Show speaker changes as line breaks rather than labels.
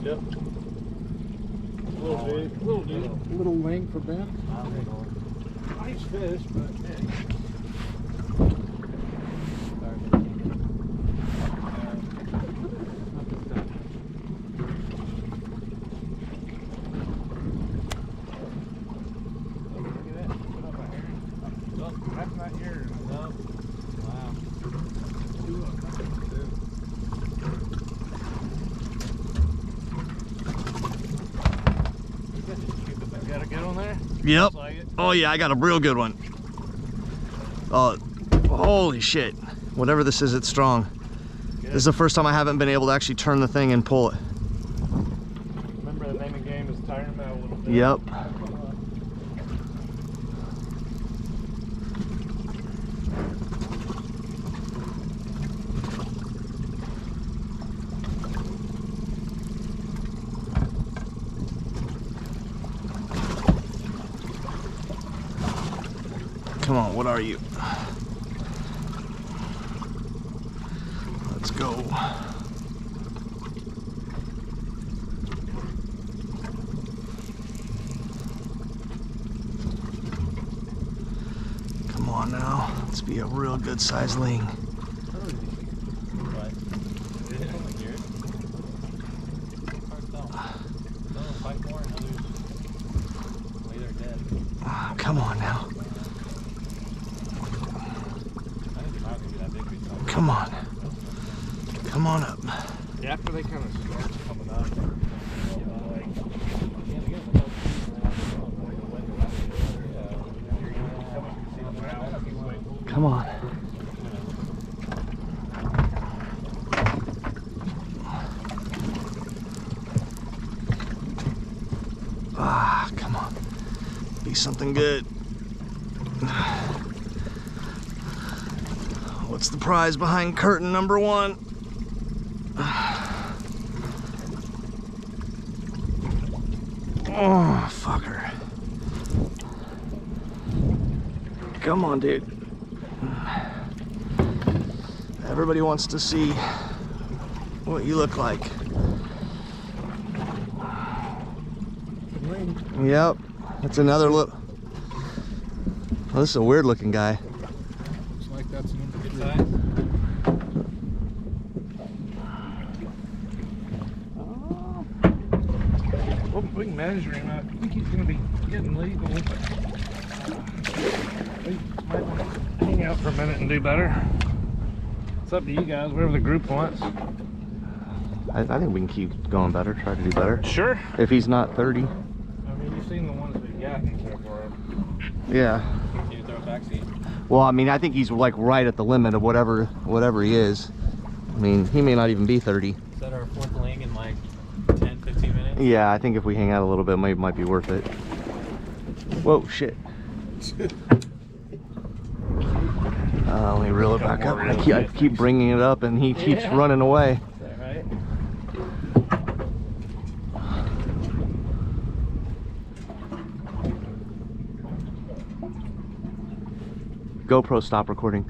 Yep. Little big, little dude.
Little wing for Ben.
Nice fish, but yeah. That's not yours. No. Wow. You got a good one there?
Yep.
Like it?
Oh yeah, I got a real good one. Oh, holy shit. Whatever this is, it's strong.
Good.
This is the first time I haven't been able to actually turn the thing and pull it.
Remember the name of the game is tiring them out a little bit.
Yep. Come on, what are you? Let's go. Come on now, let's be a real good size ling. Come on now. Come on. Come on up.
Yeah, after they kind of start coming up, you know, like,
Come on. Ah, come on. Be something good. What's the prize behind curtain number 1? Oh, fucker. Come on, dude. Everybody wants to see what you look like. Yep. That's another look. Oh, this is a weird looking guy.
Looks like that's an
good
size.
size. Well, we can measure him. I think he's going to be getting legal. We might want to hang out for a minute and do better. It's up to you guys, whatever the group wants.
I think we can keep going better, try to do better.
Sure.
If he's not 30.
I mean, you've seen the ones we've gotten so far.
Yeah.
Can you throw a backseat?
Well, I mean, I think he's like right at the limit of whatever he is. I mean, he may not even be 30.
Is that our fourth ling in like 10, 15 minutes?
Yeah, I think if we hang out a little bit, might be worth it. Whoa, shit. Let me reel it back up. I keep bringing it up and he keeps running away.
Is that right?
GoPro, stop recording.